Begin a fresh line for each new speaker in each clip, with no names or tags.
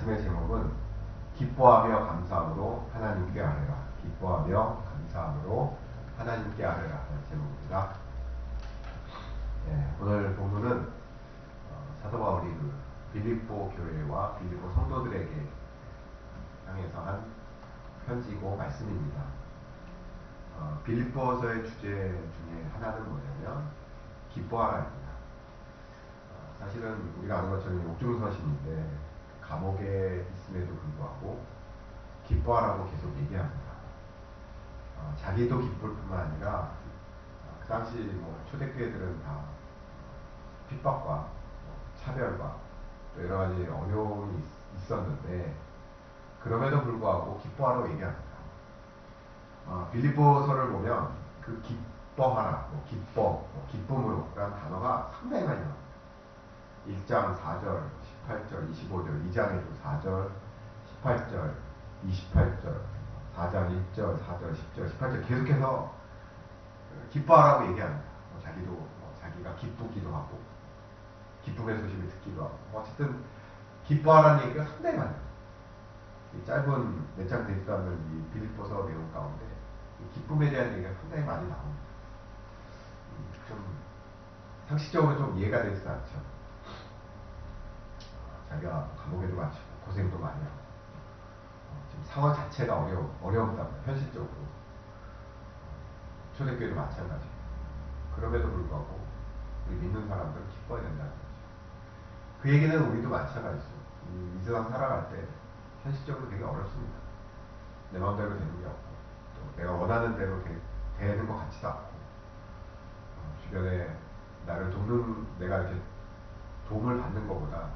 말씀의 제목은 기뻐하며 감사함으로 하나님께 아뢰라. 기뻐하며 감사함으로 하나님께 아뢰라 라는 제목입니다. 오늘 본문은 사도 바울이 빌립보 교회와 빌립보 성도들에게 향해서 한 편지고 말씀입니다. 빌립보서의 주제 중에 하나는 뭐냐면 기뻐하라입니다. 사실은 우리가 아는 것처럼 옥중서신인데 감옥에 있음에도 불구하고 기뻐하라고 계속 얘기합니다. 자기도 기쁠 뿐만 아니라 그 당시 초대교회들은 다 핍박과 차별과 또 여러 가지 어려움이 있었는데 그럼에도 불구하고 기뻐하라고 얘기합니다. 빌립보서를 보면 그 기뻐하라, 기쁨으로 라는 단어가 상당히 많이 나옵니다. 1장 4절, 18절, 25절, 2장에도 4절, 18절, 28절, 4장 1절, 4절, 10절, 18절 계속해서 기뻐하라고 얘기합니다. 자기가 기쁘기도 하고 기쁨의 소식을 듣기도 하고 어쨌든 기뻐하라는 얘기가 상당히 많아요. 이 짧은 몇 장 되지도 않는 이 빌립보서 내용 가운데 기쁨에 대한 얘기가 상당히 많이 나옵니다. 좀 상식적으로 좀 이해가 되지 않죠. 자기가 감옥에도 갇히고 고생도 많이 하고 지금 상황 자체가 어려웠다면 현실적으로 초대교회도 마찬가지고 그럼에도 불구하고 우리 믿는 사람들은 기뻐야 된다는 거죠. 그 얘기는 우리도 마찬가지죠. 이 세상 살아갈 때 현실적으로 되게 어렵습니다. 내 마음대로 되는 게 없고 또 내가 원하는 대로 되는 것 같지도 않고 주변에 나를 돕는 내가 이렇게 도움을 받는 것보다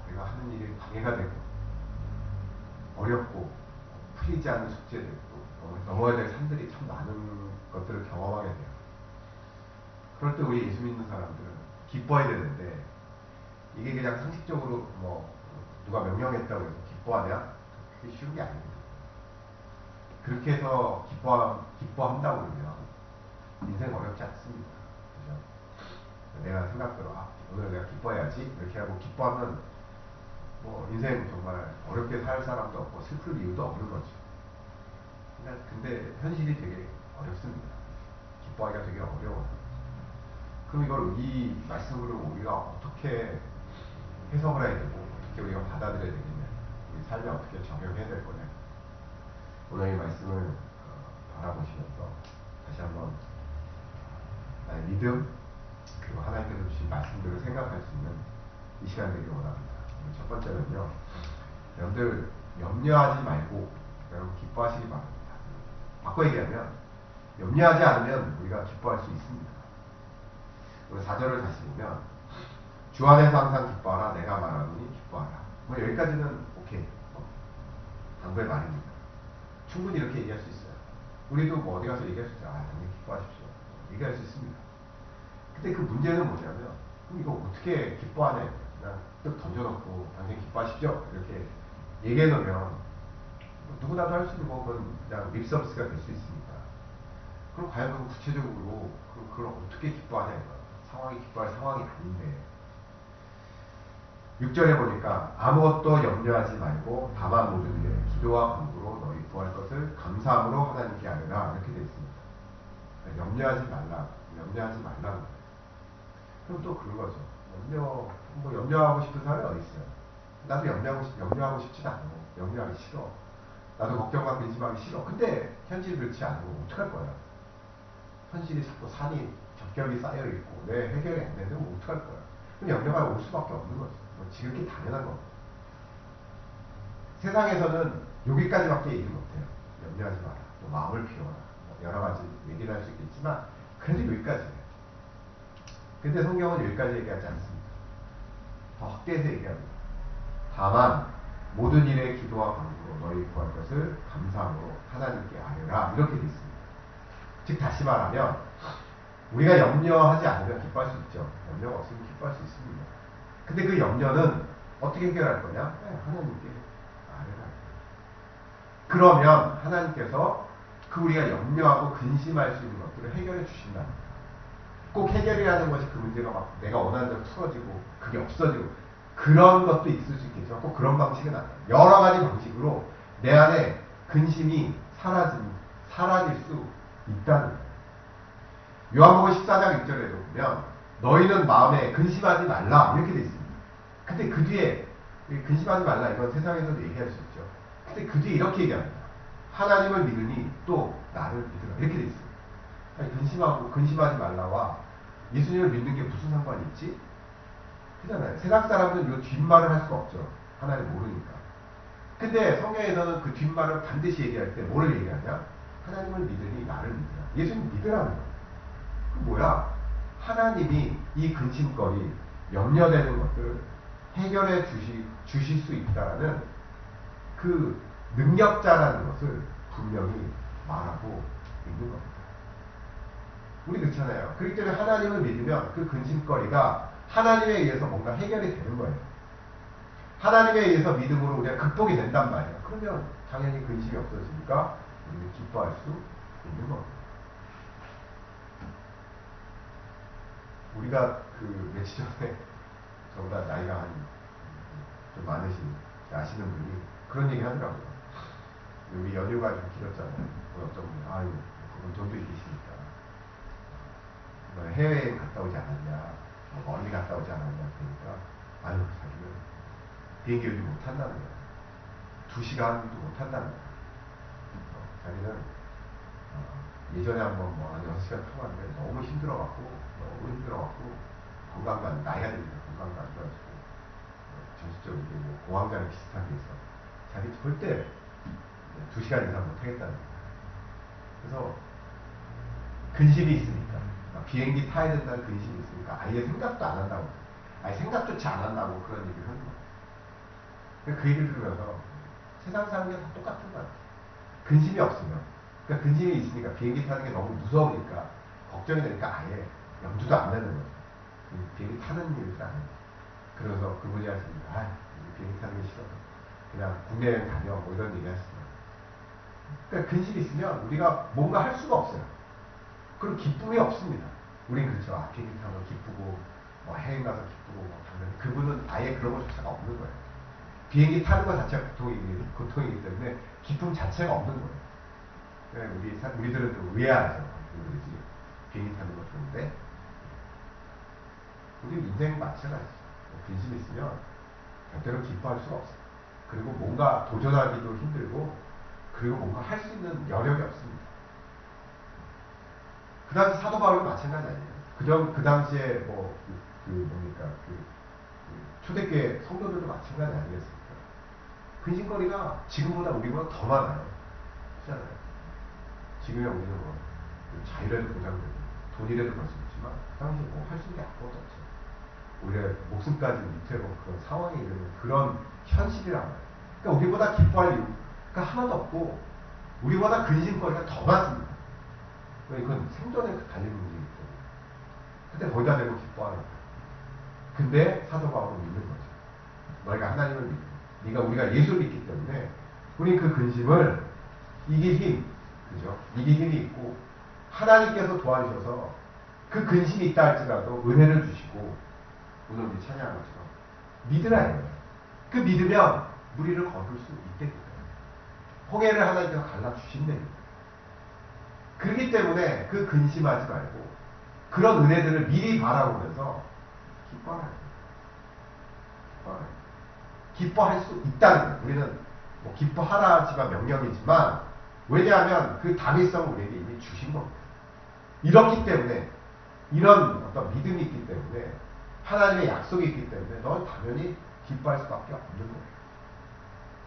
내가 하는 일이 방해가 되고 어렵고 풀리지 않는 숙제도 있고 넘어야 될 산들이 참 많은 것들을 경험하게 돼요. 그럴 때 우리 예수 믿는 사람들은 기뻐해야 되는데 이게 그냥 상식적으로 누가 명령했다고 해서 기뻐하냐? 그게 쉬운 게 아닙니다. 그렇게 해서 기뻐한다고 그러면 인생 어렵지 않습니다. 그죠? 내가 생각대로 오늘 내가 기뻐해야지 이렇게 하고 기뻐하면 인생 정말 어렵게 살 사람도 없고 슬플 이유도 없는 거죠. 근데 현실이 되게 어렵습니다. 기뻐하기가 되게 어려워요. 그럼 이걸 이 말씀으로 우리가 어떻게 해석을 해야 되고 어떻게 우리가 받아들여야 되겠냐, 우리 삶에 어떻게 적용해야 될 거냐, 오늘 이 말씀을 바라보시면서 다시 한번 나의 믿음 그리고 하나님께서 주신 말씀들을 생각할 수 있는 이 시간 되길 원합니다. 첫 번째는요, 여러분들 염려하지 말고 여러분 기뻐하시기 바랍니다. 바꿔 얘기하면 염려하지 않으면 우리가 기뻐할 수 있습니다. 우리 4절을 다시 보면 주 안에서 항상 기뻐하라, 내가 말하노니 기뻐하라. 여기까지는 오케이, 당부의 말입니다. 충분히 이렇게 얘기할 수 있어요. 우리도 어디 가서 얘기할 수 있어요. 당연히 기뻐하십시오, 얘기할 수 있습니다. 근데 그 문제는 뭐냐면 그럼 이거 어떻게 기뻐하냐, 그냥 뚝 던져놓고 당연히 기뻐하십시오 이렇게 얘기해 놓으면 누구나도 할 수 있는 거는 그냥 립서비스가 될 수 있습니다. 그럼 과연 그 구체적으로 그걸 어떻게 기뻐하냐, 상황이 기뻐할 상황이 아닌데 6절에 보니까 아무것도 염려하지 말고 다만 모든 일에 기도와 간구로 너희 구할 것을 감사함으로 하나님께 아뢰라 이렇게 되어 있습니다. 염려하지 말라고. 그럼 또 그런 거죠. 염려하고 싶은 사람이 어디 있어요? 나도 염려하고 싶지도 않고 염려하기 싫어. 나도 걱정과 근심하기 싫어. 근데 현실이 그렇지 않으면 어떡할 거야? 현실이 자꾸 산이 겹겹이 쌓여 있고 내 해결이 안 되면 어떡할 거야? 그럼 염려가 올 수밖에 없는 거죠. 지극히 당연한 겁니다. 세상에서는 여기까지밖에 얘기를 못해요. 염려하지 마라, 또 마음을 비워라, 여러 가지 얘기를 할 수 있겠지만 그래도 여기까지예요. 근데 성경은 여기까지 얘기하지 않습니다. 더 확대해서 얘기합니다. 다만 모든 일에 기도와 간구로 너희 구할 것을 감사함으로 하나님께 아뢰라 이렇게 되어 있습니다. 즉 다시 말하면 우리가 염려하지 않으면 기뻐할 수 있죠. 염려가 없으면 기뻐할 수 있습니다. 근데 그 염려는 어떻게 해결할 거냐? 하나님께 아뢰라. 그러면 하나님께서 그 우리가 염려하고 근심할 수 있는 것들을 해결해 주신다. 꼭 해결이라는 것이 그 문제가 막 내가 원하는 대로 풀어지고 그게 없어지고 그런 것도 있을 수 있겠지만 꼭 그런 방식은 아니에요. 여러 가지 방식으로 내 안에 근심이 사라질 수 있다는 거예요. 요한복음 14장 1절에도 보면 너희는 마음에 근심하지 말라 이렇게 돼 있습니다. 근데 그 뒤에 근심하지 말라 이건 세상에서도 얘기할 수 있죠. 근데 그 뒤에 이렇게 얘기합니다. 하나님을 믿으니 또 나를 믿으라 이렇게 돼 있습니다. 아니, 근심하지 말라와 예수님을 믿는 게 무슨 상관이 있지? 그잖아요. 세상 사람은 이 뒷말을 할 수가 없죠. 하나님 모르니까. 근데 성경에서는 그 뒷말을 반드시 얘기할 때 뭐를 얘기하냐? 하나님을 믿으니 나를 믿으라. 예수님 믿으라는 거예요. 그 뭐야? 하나님이 이 근심거리, 염려되는 것들을 해결해 주실 수 있다라는 그 능력자라는 것을 분명히 말하고 있는 겁니다. 우리 그렇잖아요. 그렇기 때문에 하나님을 믿으면 그 근심거리가 하나님에 의해서 뭔가 해결이 되는 거예요. 하나님에 의해서 믿음으로 우리가 극복이 된단 말이에요. 그러면 당연히 근심이 없어지니까 우리는 기뻐할 수 있는 겁니다. 우리가 그 며칠 전에 저보다 나이가 좀 많으신 아시는 분이 그런 얘기 하더라고요. 우리 연휴가 좀 길었잖아요. 어떤 분이 아유 그분 돈도 있으시니까 해외에 갔다 오지 않았냐, 멀리 갔다 오지 않았냐 그러니까 아유 자기는 비행기 요즘 못 탄다는 거야. 2시간도 못 탄다는 거야. 자기는 예전에 한번 뭐 한 6시간 타고 왔는데 너무 힘들어갖고 건강도 나이가 드니까 건강도 안 좋아지고 정신적으로 뭐 공황장애 비슷한 게 있어. 자기 절대 2시간 이상 못 하겠다는 거야. 그래서 근심이 있으니까 비행기 타야 된다는 근심이 있으니까 아예 생각도 안 한다고, 아예 생각조차 안 한다고 그런 얘기를 하는 거야. 그 얘기를 들으면서 세상 사는 게 다 똑같은 것 같아. 근심이 없으면, 그러니까 근심이 있으니까 비행기 타는 게 너무 무서우니까 걱정이 되니까 아예 염두도 안 내는 거죠. 비행기 타는 일도 안 해요. 그래서 그분이 하십니다. 비행기 타는 게 싫어. 그냥 국내 여행 다녀. 뭐 이런 얘기 하시더라고요. 그러니까 근심이 있으면 우리가 뭔가 할 수가 없어요. 그리고 기쁨이 없습니다. 우린 그렇죠. 비행기 타고 기쁘고, 뭐 해외 가서 기쁘고, 뭐 당연히. 그분은 아예 그런 것 자체가 없는 거예요. 비행기 타는 것 자체가 고통이기 때문에 기쁨 자체가 없는 거예요. 우리들은 좀 의아하죠. 그러지. 비행기 타는 거 좋은데. 우리 인생 마찬가지죠. 근심이 있으면 절대로 기뻐할 수가 없어요. 그리고 뭔가 도전하기도 힘들고, 그리고 뭔가 할 수 있는 여력이 없습니다. 그 당시 사도 바울도 마찬가지 아니에요. 그 당시에 초대교회 성도들도 마찬가지 아니겠습니까? 근심거리가 지금보다 우리보다 더 많아요. 그렇잖아요. 지금의 우리는 뭐 자유라도 보장되고 돈이라도 벌 수 있지만 그 당시에 뭐 할 수 있는 게 아무것도 없어요. 오히려 목숨까지 위태로운 그런 상황에 이르는 그런 현실이란 말이에요. 그러니까 우리보다 기뻐할 이유가 하나도 없고 우리보다 근심거리가 더 많습니다. 이건 생존에 달린 문제이기 때문에. 근데 거기다 대고 기뻐하는 거예요. 근데 사도 바울은 믿는 거죠. 너희가 하나님을 믿고, 우리가 예수를 믿기 때문에 우리 그 근심을 이길 힘, 그죠? 이길 힘이 있고 하나님께서 도와주셔서 그 근심이 있다 할지라도 은혜를 주시고 오늘 우리 찬양한 것처럼 믿으라 이거예요. 그 믿으면 무리를 거둘 수 있게 돼요. 홍해를 하나님께서 갈라주신답니다. 그렇기 때문에 그 근심하지 말고 그런 은혜들을 미리 바라보면서 기뻐하라. 기뻐할 수 있다는 거예요. 우리는 뭐 기뻐하라지만 명령이지만 왜냐하면 그 당위성을 우리에게 이미 주신 겁니다. 이렇기 때문에 이런 어떤 믿음이 있기 때문에 하나님의 약속이 있기 때문에 넌 당연히 기뻐할 수밖에 없는 거예요.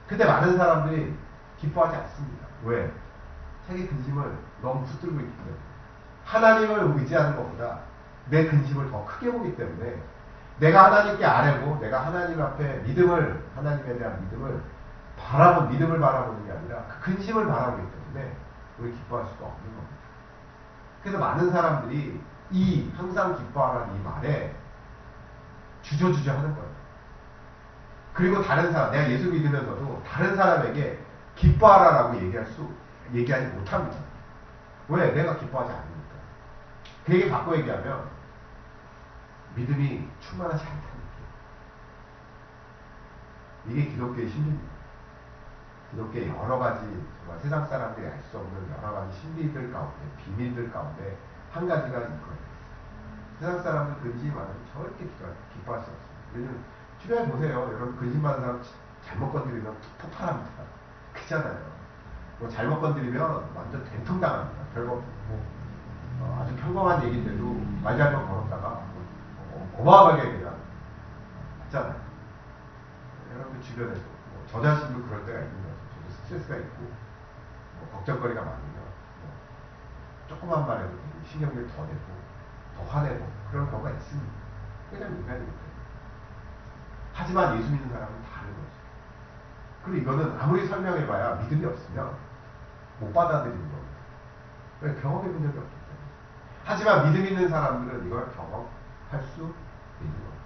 근데 많은 사람들이 기뻐하지 않습니다. 왜? 자기 근심을 너무 붙들고 있기 때문에 하나님을 의지하는 것보다 내 근심을 더 크게 보기 때문에 내가 하나님께 아뢰고 내가 하나님 앞에 하나님에 대한 믿음을 바라보는 게 아니라 그 근심을 바라보기 때문에 우리 기뻐할 수가 없는 겁니다. 그래서 많은 사람들이 항상 기뻐하라는 이 말에 주저주저 하는 거예요. 그리고 다른 사람, 내가 예수 믿으면서도 다른 사람에게 기뻐하라라고 얘기하지 못합니다. 왜? 내가 기뻐하지 않으니까. 그 얘기 바꿔 얘기하면 믿음이 충만하지 않다는 얘기예요. 이게 기독교의 신비입니다. 기독교의 여러 가지 정말 세상 사람들이 알 수 없는 여러 가지 신비들 가운데, 비밀들 가운데 한 가지가 이거예요. 세상 사람들 근심이 많으면 절대 기뻐할 수 없습니다. 왜냐면 주변에 보세요. 여러분 근심 많은 사람 잘못 건드리면 폭발합니다. 그렇잖아요. 뭐 잘못 건드리면 완전 된통당합니다. 별거 아주 평범한 얘기인데도 말 잘못 걸었다가 어마어마하게 그냥 맞잖아요. 여러분 주변에도 저 자신도 그럴 때가 있는 거죠. 저도 스트레스가 있고 걱정거리가 많으면 조그만 말에도 신경을 더 내고 더 화내고 그런 경우가 있습니다. 왜냐면 인간이기 때문에. 하지만 예수 믿는 사람은 다른 거죠. 그리고 이거는 아무리 설명해봐야 믿음이 없으면 못 받아들이는 겁니다. 왜? 경험해본 적이 없기 때문에. 하지만 믿음 있는 사람들은 이걸 경험할 수 있는 겁니다.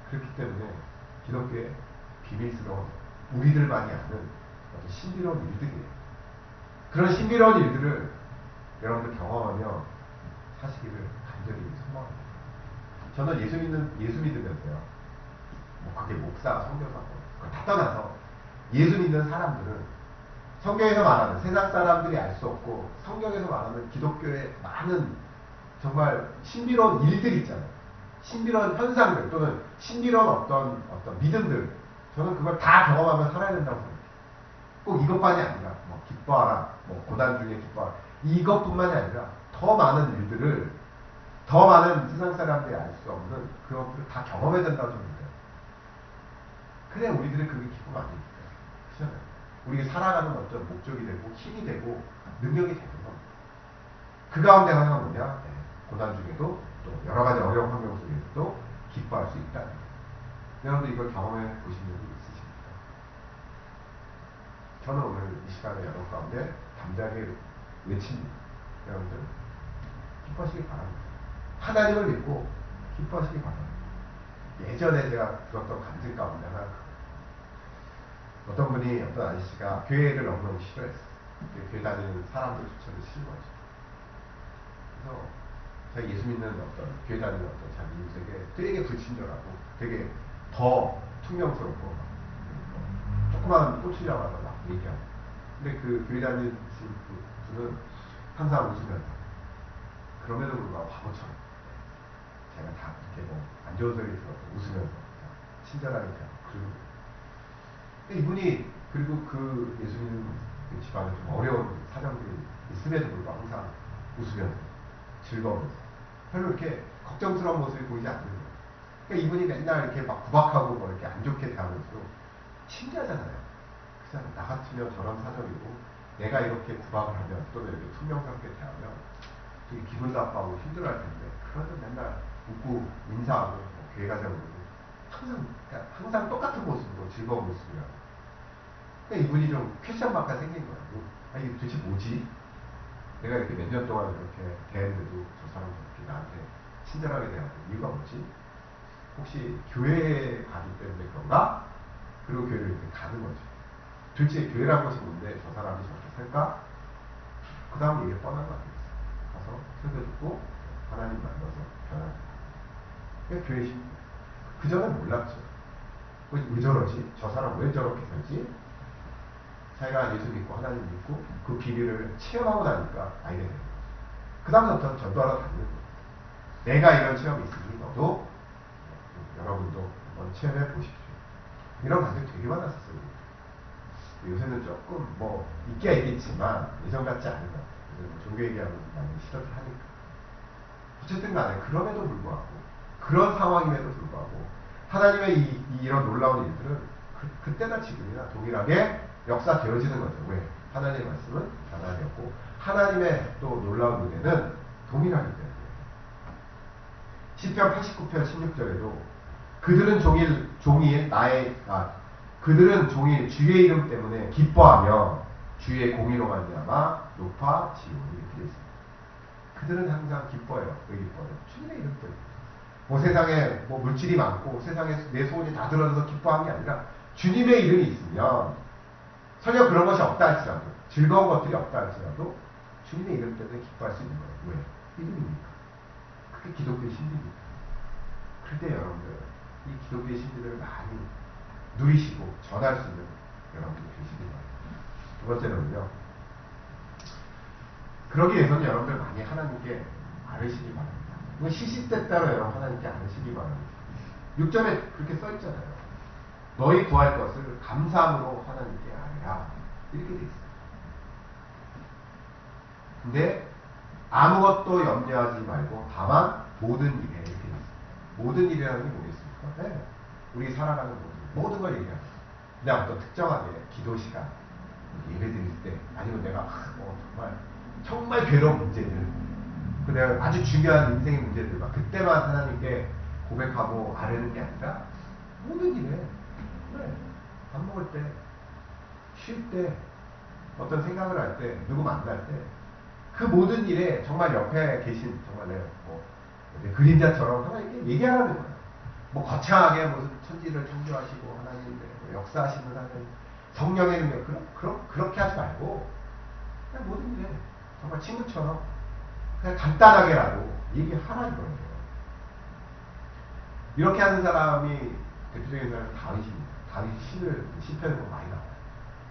그렇기 때문에 기독교의 비밀스러운 우리들만이 아는 어떤 신비로운 일들이에요. 그런 신비로운 일들을 여러분들 경험하며 사시기를 간절히 소망합니다. 저는 예수 믿으면서요. 그게 목사, 선교사 그걸 다 떠나서 예수 믿는 사람들은 성경에서 말하는 세상 사람들이 알 수 없고 성경에서 말하는 기독교의 많은 정말 신비로운 일들 있잖아요. 신비로운 현상들 또는 신비로운 어떤 믿음들 저는 그걸 다 경험하며 살아야 된다고 생각해요. 꼭 이것만이 아니라 기뻐하라, 고난 중에 기뻐하라 이것뿐만이 아니라 더 많은 일들을 더 많은 세상 사람들이 알 수 없는 그것들을 다 경험해야 된다고 생각해요. 그래 우리들의 그게 기쁨 아닙니까? 그렇잖아요. 우리가 살아가는 어떤 목적이 되고 힘이 되고 능력이 되는 겁니다. 그 가운데 하나가 뭐냐? 고난 중에도 또 여러 가지 어려운 환경 속에서도 기뻐할 수 있다는 거예요. 여러분들 이걸 경험해 보신 적이 있으십니까? 저는 오늘 이 시간에 여러분 가운데 담대하게 외칩니다. 여러분들 기뻐하시기 바랍니다. 하나님을 믿고 기뻐하시기 바랍니다. 예전에 제가 들었던 간증 가운데 하나 어떤 분이 어떤 아저씨가 교회를 너무너무 싫어했어요. 교회 다니는 사람들조차도 싫어하죠. 그래서 자기 예수 믿는 어떤 교회 다니는 어떤 자기 인생에 되게 불친절하고 되게 더 퉁명스럽고 조그만 꼬치려 가서 막 얘기하고 근데 그 교회 다니는 분은 항상 웃으면서 그럼에도 불구하고 바보처럼 제가 다 이렇게 안 좋은 소리 들어도 웃으면서 친절하게 그러고 근데 이분이 그리고 그 예수 믿는 그 집안에 좀 어려운 사정들이 있음에도 불구하고 항상 웃으면서 즐거우면서 별로 이렇게 걱정스러운 모습이 보이지 않는 거예요. 그러니까 이분이 맨날 이렇게 막 구박하고 이렇게 안 좋게 대하면서도 신기하잖아요. 그냥 나 같으면 저런 사정이고 내가 이렇게 구박을 하면 또는 이렇게 퉁명스럽게 대하면 되게 기분 나빠하고 힘들어할 텐데 그래도 맨날 웃고 인사하고 교회 가자고 항상 똑같은 모습으로 즐거운 모습이라고. 그러니까 이분이 좀 퀘션 마크가 생긴 거야. 이게 도대체 뭐지? 내가 이렇게 몇 년 동안 이렇게 대했는데도 저 사람이 이렇게 나한테 친절하게 대하고 이유가 뭐지? 혹시 교회에 가기 때문에 그런가? 그리고 교회를 이렇게 가는 거죠. 도대체 교회라는 것이 뭔데 저 사람이 저렇게 살까? 그 다음 얘기가 뻔한 거 아니겠어요? 가서 설교 듣고 하나님 만나서 변화합니다. 그게 교회 신. 그 전에 몰랐죠. 왜 저러지? 저 사람 왜 저렇게 살지? 자기가 예수 믿고 하나님 믿고 그 비밀을 체험하고 나니까 알게 되는 거죠. 그 다음부터 전도하러 다니는 거예요. 내가 이런 체험이 있으니 너도 여러분도 한번 체험해 보십시오. 이런 관계 되게 많았었어요. 요새는 조금 있기야 있겠지만 예전 같지 않은 것 같아요. 종교 얘기하면 많이 시도를 하니까. 어쨌든 간에 그럼에도 불구하고 그런 상황임에도 불구하고 하나님의 이런 놀라운 일들은 그때나 지금이나 동일하게 역사되어지는 거죠. 왜? 하나님의 말씀은 변함이 없고 하나님의 또 놀라운 은혜는 동일하기 때문에. 시편 89편 16절에도 그들은 그들은 종일 주의 이름 때문에 기뻐하며 주의 공의로 말미암아 높아지오니 이렇게 되어 있습니다. 그들은 항상 기뻐해요. 왜 기뻐해요? 주님의 이름 때문에. 세상에 물질이 많고 세상에 내 소원이 다 들어져서 기뻐하는 게 아니라 주님의 이름이 있으면 설령 그런 것이 없다 할지라도 즐거운 것들이 없다 할지라도 주님의 이름 때문에 기뻐할 수 있는 거예요. 왜? 이름이니까. 그게 기독교의 신비입니다. 그럴 때 여러분들 이 기독교의 신비들을 많이 누리시고 전할 수 있는 여러분들이 되시기 바랍니다. 두 번째로는요. 그러기 위해서는 여러분들 많이 하나님께 아뢰시기 바랍니다. 이건 시시때때로 여러분 하나님께 아뢰시기 바랍니다. 6절에 그렇게 써있잖아요. 너희 구할 것을 감사함으로 하나님께 아뢰라. 이렇게 돼 있어요. 근데 아무것도 염려하지 말고 다만 모든 일에 이렇게 돼 있어요. 모든 일이라는 게 뭐겠습니까? 네. 우리 살아가는 모든 걸 얘기하는 거예요. 그냥 어떤 특정하게 기도 시간, 예배 드릴 때, 아니면 내가 정말 괴로운 문제들, 내가 아주 중요한 인생의 문제들, 그때만 하나님께 고백하고 아뢰는 게 아니라 모든 일에, 네. 밥 먹을 때, 쉴 때, 어떤 생각을 할 때, 누구 만날 때, 그 모든 일에 정말 옆에 계신 정말 내 그림자처럼 하나님께 얘기하라는 거예요. 거창하게 무슨 천지를 창조하시고 하나님 역사하시는 하나님 성령의 능력 그렇게 하지 말고 그냥 모든 일에 정말 친구처럼 그냥 간단하게라도 얘기하라는 거예요. 이렇게 하는 사람이 대표적인 사람이 다윗입니다. 다윗이 시편에서 많이 나와요.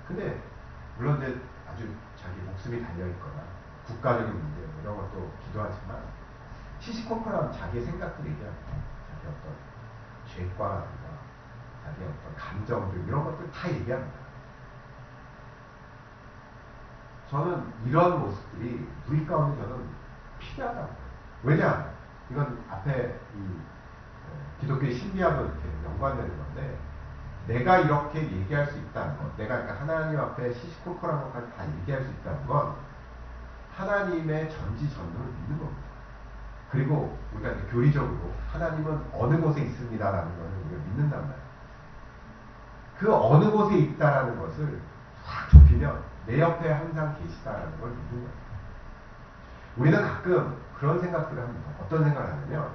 근데 물론 이제 아주 자기 목숨이 달려있거나 국가적인 문제 이런 것도 기도하지만 시시콜콜하면 자기의 생각들 얘기합니다. 자기 어떤 죄과라든가 자기의 어떤 감정들 이런 것들 다 얘기합니다. 저는 이런 모습들이 우리 가운데 저는 필요하다고 봐요. 왜냐? 이건 앞에 이 기독교의 신비하고 이렇게 연관되는 건데 내가 이렇게 얘기할 수 있다는 것, 내가 그러니까 하나님 앞에 시시콜콜한 것까지 다 얘기할 수 있다는 건 하나님의 전지전능을 믿는 겁니다. 그리고 우리가 이제 교리적으로 하나님은 어느 곳에 있습니다라는 것을 우리가 믿는단 말이에요. 그 어느 곳에 있다라는 것을 확 좁히면 내 옆에 항상 계시다라는 걸 믿는 거예요. 우리는 가끔 그런 생각들을 합니다. 어떤 생각을 하냐면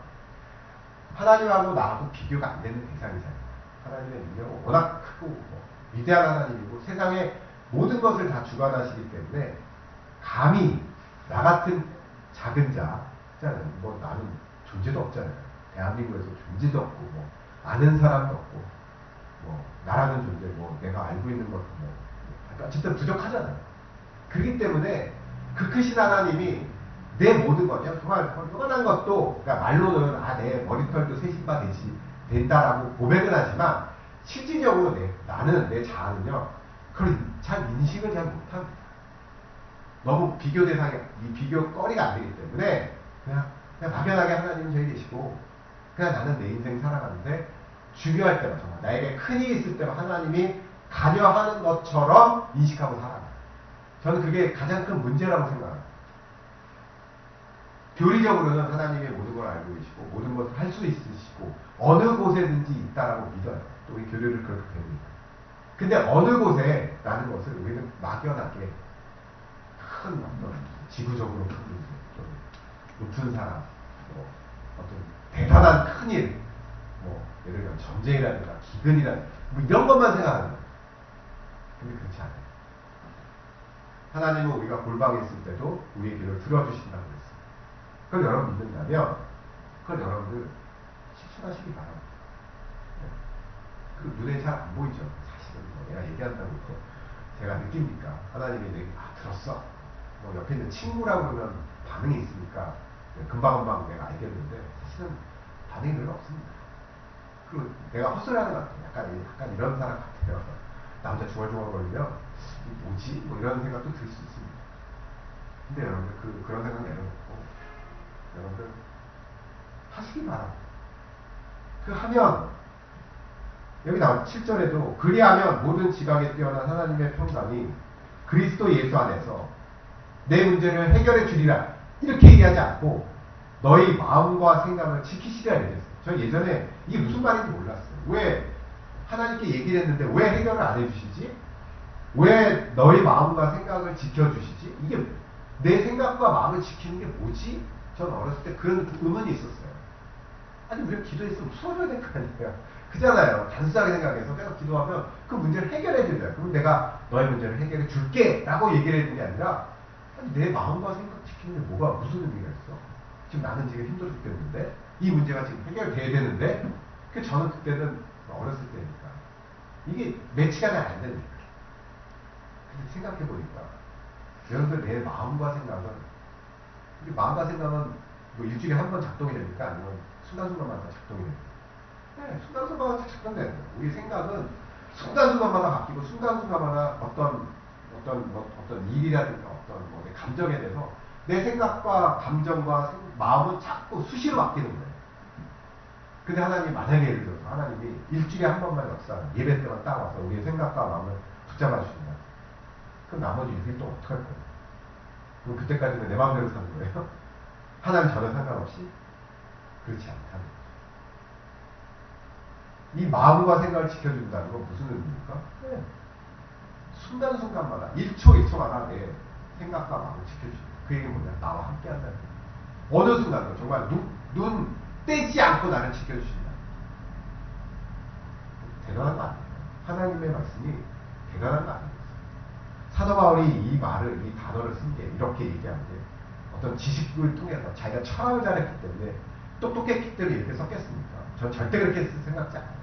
하나님하고 나하고 비교가 안 되는 대상이잖아요. 하나님의 능력은 워낙 크고 위대한 하나님이고 세상의 모든 것을 다 주관하시기 때문에 감히 나 같은 작은 자 있잖아요. 나는 존재도 없잖아요. 대한민국에서 존재도 없고 아는 사람도 없고 나라는 존재 내가 알고 있는 것도 어쨌든 부족하잖아요. 그렇기 때문에 그 크신 하나님이 내 모든 것, 정말 요만한 것도 그러니까 말로는 내 머리털도 세신바 된다라고 고백은 하지만 실질적으로 나는 내 자아는요 그걸 잘 인식을 잘 못합니다. 너무 비교 대상이 이 비교거리가 안 되기 때문에 그냥 막연하게 하나님은 저기 계시고 그냥 나는 내 인생 살아가는데 중요할 때만 정말 나에게 큰일이 있을 때만 하나님이 관여하는 것처럼 인식하고 살아가요. 저는 그게 가장 큰 문제라고 생각합니다. 교리적으로는 하나님의 모든 걸 알고 계시고 모든 것을 할 수 있으시고 어느 곳에든지 있다라고 믿어요. 또 우리 교리를 그렇게 배웁니다. 근데 어느 곳에 라는 것을 우리는 막연하게 큰 어떤 지구적으로 큰 문제, 좀 높은 사람, 어떤 대단한 큰일, 예를 들면 전쟁이라든가 기근이라든가 이런 것만 생각하는 거예요. 근데 그렇지 않아요. 하나님은 우리가 골방에 있을 때도 우리의 기도를 들어주신다고 그랬어요. 그걸 여러분 믿는다면 그걸 여러분들 실천하시기 바랍니다. 네. 그 눈에 잘 안 보이죠. 사실은 내가 얘기한다고 해서 제가 느낍니까? 하나님이 내게 들었어. 옆에 있는 친구라고 그러면 반응이 있으니까 금방금방 내가 알겠는데 사실은 반응이 별로 없습니다. 그리고 내가 헛소리하는 것 같아요. 약간 이런 사람 같아요. 나 혼자 중얼중얼거리면 뭐지? 이런 생각도 들 수 있습니다. 근데 여러분들 그런 생각 내려놓고 여러분들 하시기 바랍니다. 하면 여기 나온 7절에도 그리하면 모든 지각에 뛰어난 하나님의 평강이 그리스도 예수 안에서 내 문제를 해결해 주리라 이렇게 얘기하지 않고 너희 마음과 생각을 지키시라 이랬어요. 저 예전에 이게 무슨 말인지 몰랐어요. 왜 하나님께 얘기를 했는데 왜 해결을 안 해주시지? 왜 너희 마음과 생각을 지켜주시지? 이게 내 생각과 마음을 지키는 게 뭐지? 전 어렸을 때 그런 의문이 있었어요. 아니 우리가 기도했으면 풀어줘야 될 거 아니에요. 그잖아요. 단순하게 생각해서 계속 기도하면 그 문제를 해결해 드려요. 그럼 내가 너의 문제를 해결해 줄게 라고 얘기를 해주는 게 아니라 아니, 내 마음과 생각 지키는 게 뭐가 무슨 의미가 있어? 지금 나는 지금 힘들어 죽겠는데 이 문제가 지금 해결돼야 되는데 저는 그때는 어렸을 때니까 이게 매치가 잘 안 됩니다. 근데 생각해보니까 여러분들 내 마음과 생각은, 우리 마음과 생각은 뭐 일주일에 한 번 작동이 됩니까? 아니면 순간순간마다 작동이 됩니까? 네, 순간순간마다 작동돼요. 우리 생각은 순간순간마다 바뀌고 순간순간마다 어떤 일이라든가 어떤 뭐 내 감정에 대해서 내 생각과 감정과 마음은 자꾸 수시로 바뀌는 거예요. 근데 하나님 만약에 예를 들어서 하나님이 일주일에 한 번만 역사 예배 때만 딱 와서 우리의 생각과 마음을 붙잡아 주신다. 그럼 나머지 6일 동안 어떡할 거예요? 그럼 그때까지는 내 마음대로 사는 거예요? 하나님 전혀 상관없이? 그렇지 않다는 거죠. 이 마음과 생각을 지켜준다는 건 무슨 의미입니까? 네. 순간순간마다 1초 1초마다 내 생각과 마음을 지켜주는 그 얘기는 뭐냐? 나와 함께 한다는 거예요. 어느 순간도 정말 눈 떼지 않고 나를 지켜주신다. 대단한 거 아니에요? 하나님의 말씀이 대단한 거 아니에요? 사도 바울이 이 말을, 이 단어를 쓴 게 이렇게 얘기한 게 어떤 지식을 통해서 자기가 철학을 잘했기 때문에 똑똑했기 때문에 이렇게 썼겠습니까? 전 절대 그렇게 생각지 않아요.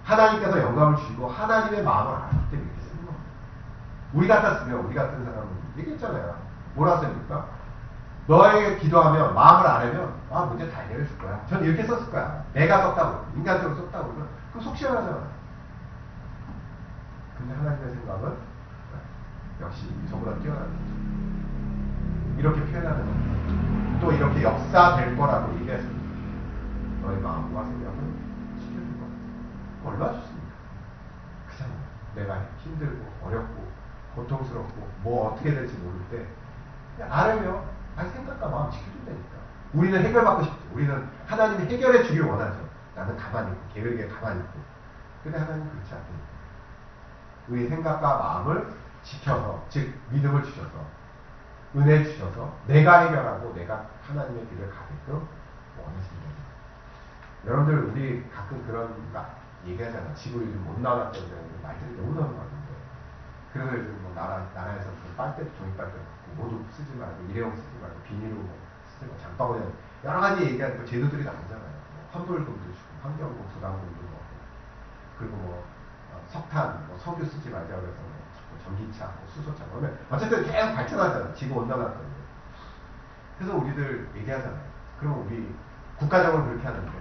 하나님께서 영감을 주시고 하나님의 마음을 알기 때문에 이렇게 쓰는 겁니다. 우리 같았으면, 우리 같은 사람은 얘기했잖아요. 뭐라 씁니까? 너에게 기도하면 마음을 알면 문제 다 해결해 줄 거야. 전 이렇게 썼을 거야. 내가 썼다고, 인간적으로 썼다고 그러면 그럼 속 시원하잖아. 근데 하나님의 생각은 역시 저보다 뛰어난 거죠. 이렇게 표현하는 겁니다. 또 이렇게 역사될 거라고 얘기했습니다. 너의 마음과 생각은 지켜줄 거야. 얼마나 좋습니까? 그잖아요. 내가 힘들고 어렵고 고통스럽고 뭐 어떻게 될지 모를 때 알으면 생각과 마음 지켜준다니까. 우리는 해결받고 싶죠. 우리는 하나님이 해결해 주길 원하죠. 나는 가만히 있고 계획에 가만히 있고. 근데 하나님은 그렇지 않습니다. 우리 생각과 마음을 지켜서, 즉 믿음을 주셔서 은혜 주셔서 내가 해결하고 내가 하나님의 길을 가게끔 원하십니다. 여러분들 우리 가끔 그런 얘기하잖아. 집을 요즘 못 나갔다고 말들이 너무너무 많은데, 그래서 요즘 뭐 나라에서 빨대, 종이 빨대 모두 쓰지 말고 일회용 쓰지 말고 비닐로 쓰지 말고 장바구니 여러 가지 얘기하는 제도들이 나오잖아요. 환불금도 주고 환경부 부담금도 넣고, 그리고 뭐 석탄, 뭐 석유 쓰지 말자 그래서 뭐 전기차, 뭐 수소차, 그러면 어쨌든 계속 발전하잖아요. 지구 온난화 때문에. 그래서 우리들 얘기하잖아요. 그럼 우리 국가적으로 그렇게 하는데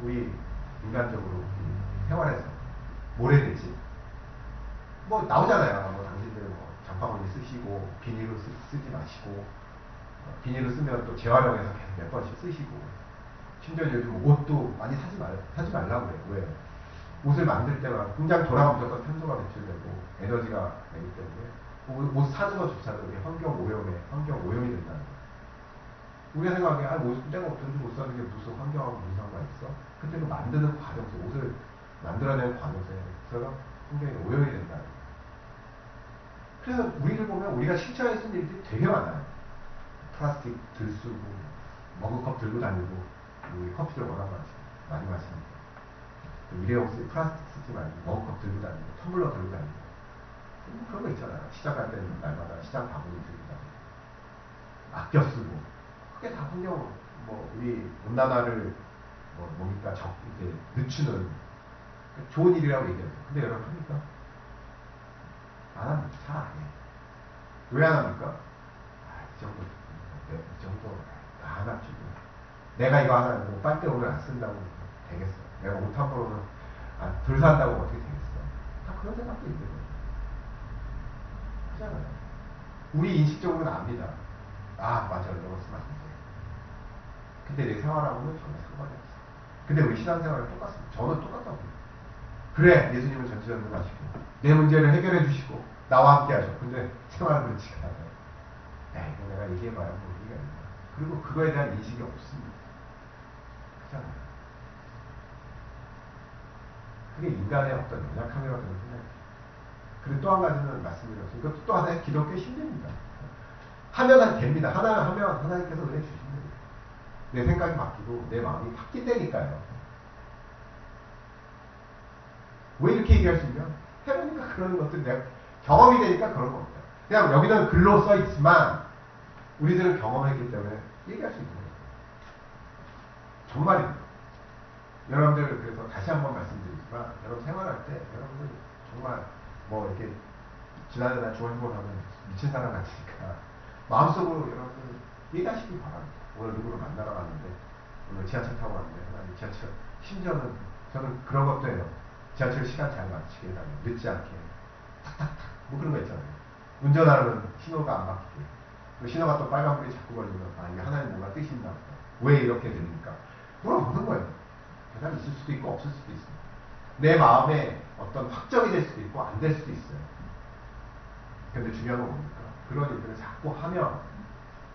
우리 인간적으로 생활에서 뭘 해야 되지? 뭐 나오잖아요. 뭐 당신들 뭐 장바구니 쓰시고 비닐을 쓰지 마시고, 비닐을 쓰면 또 재활용해서 계속 몇 번씩 쓰시고, 심지어 요즘 옷도 많이 사지 말라고 그래요. 왜? 옷을 만들 때만 공장 돌아가면 무조건 탄소가 배출되고 에너지가 되기 때문에 옷 사는 것조차도 환경 오염이 된다는 거예요. 우리가 생각하기에 내가 돈 주고 옷 사는 게 무슨 환경하고 무슨 상관있어? 그때 그 만드는 과정에서, 옷을 만들어내는 과정에서 환경이 오염이 된다는 거예요. 그래서 우리를 보면 우리가 실천에 쓰는 일들이 되게 많아요. 플라스틱 들 쓰고 머그컵 들고 다니고, 우리 커피를 워낙 많이 마시니까 일회용 플라스틱 쓰지 말고 머그컵 들고 다니고 텀블러 들고 다니고, 그런 거 있잖아요. 시장 갈 때는 날마다 시장 바구니 들고 다니고 아껴 쓰고, 그게 다 환경, 뭐 우리 온난화를 뭡니까 이렇게 늦추는 좋은 일이라고 얘기하죠. 근데 여러분 합니까? 안 합니다. 잘 안 해요. 왜 안 합니까? 이 정도 하나 주고, 내가 이거 하나 뭐 빨대 오늘 안 쓴다고 되겠어. 내가 옷 한 벌로는 덜 산다고 어떻게 되겠어. 다 그런 생각도 있는 거예요. 그렇잖아요. 우리 인식적으로는 압니다. 맞아, 이거 쓰면 안 돼. 근데 내 생활하고는 전혀 상관이 없어. 근데 우리 신앙생활은 똑같습니다. 저는 똑같다고 봅니다. 그래, 예수님은 전지전능하시고 내 문제를 해결해 주시고 나와 함께 하셔. 근데 생활은 그렇지가 않아요. 이거 내가 얘기해봐야 뭐 얘기가 있나. 그리고 그거에 대한 인식이 없습니다. 그렇잖아요. 그게 인간의 어떤 연약함이라고 저는 생각해요. 그리고 또 한 가지는 말씀드렸어요. 이것도 또 하나의 기독교의 힘입니다. 하면 됩니다. 하나 하면 하나님께서 은혜 주십니다. 내 생각이 바뀌고 내 마음이 바뀐다니까요. 왜 이렇게 얘기할 수 있냐? 해보니까 그런 것들이 내가 경험이 되니까 그런 겁니다. 그냥 여기는 글로 써 있지만 우리들은 경험했기 때문에 얘기할 수 있는 거예요. 정말입니다. 여러분들, 그래서 다시 한번 말씀드리지만 여러분 생활할 때 여러분들 정말 뭐 이렇게 지나가다 중얼중얼 하면 미친 사람 같으니까 마음속으로 여러분 얘기하시기 바랍니다. 오늘 누구를 만나러 갔는데 오늘 지하철 타고 갔는데 하나님 지하철 심지어는 저는 그런 것도 해요. 지하철 시간 잘 맞추게 해달라고 늦지 않게 탁탁탁 뭐 그런 거 있잖아요. 운전하면 신호가 안 바뀌게 그 신호가 또 빨간불이 자꾸 걸리면 아 이게 하나님 뭔가 뜻이 있나 보다. 왜 이렇게 됩니까? 물어보는 거예요. 대답이 있을 수도 있고 없을 수도 있습니다. 내 마음에 어떤 확정이 될 수도 있고 안 될 수도 있어요. 근데 중요한 건 뭡니까? 그런 일들을 자꾸 하면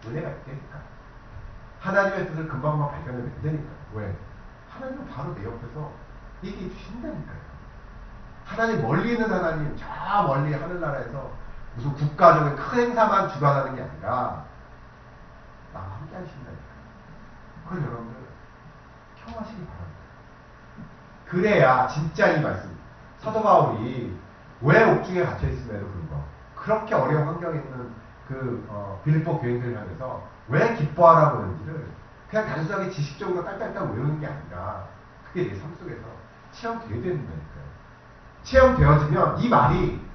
은혜가 있다니까. 하나님의 뜻을 금방금방 발견하면 된다니까요. 왜? 하나님은 바로 내 옆에서 얘기해 주신다니까요. 하나님 멀리 있는 하나님 저 멀리 하늘나라에서 무슨 국가적인 큰 행사만 주관하는 게 아니라 나와 함께 하신다니까요. 그걸 여러분들 경험하시기 바랍니다. 그래야 진짜 이 말씀 사도 바울이 왜 옥중에 갇혀 있음에도 불구하고 그렇게 어려운 환경에 있는 그 빌립보 교인들을 향해서 왜 기뻐하라고 하는지를 그냥 단순하게 지식적으로 딸딸딸 외우는 게 아니라 그게 내 삶 속에서 체험되어야 된다니까요. 체험되어지면 이 말이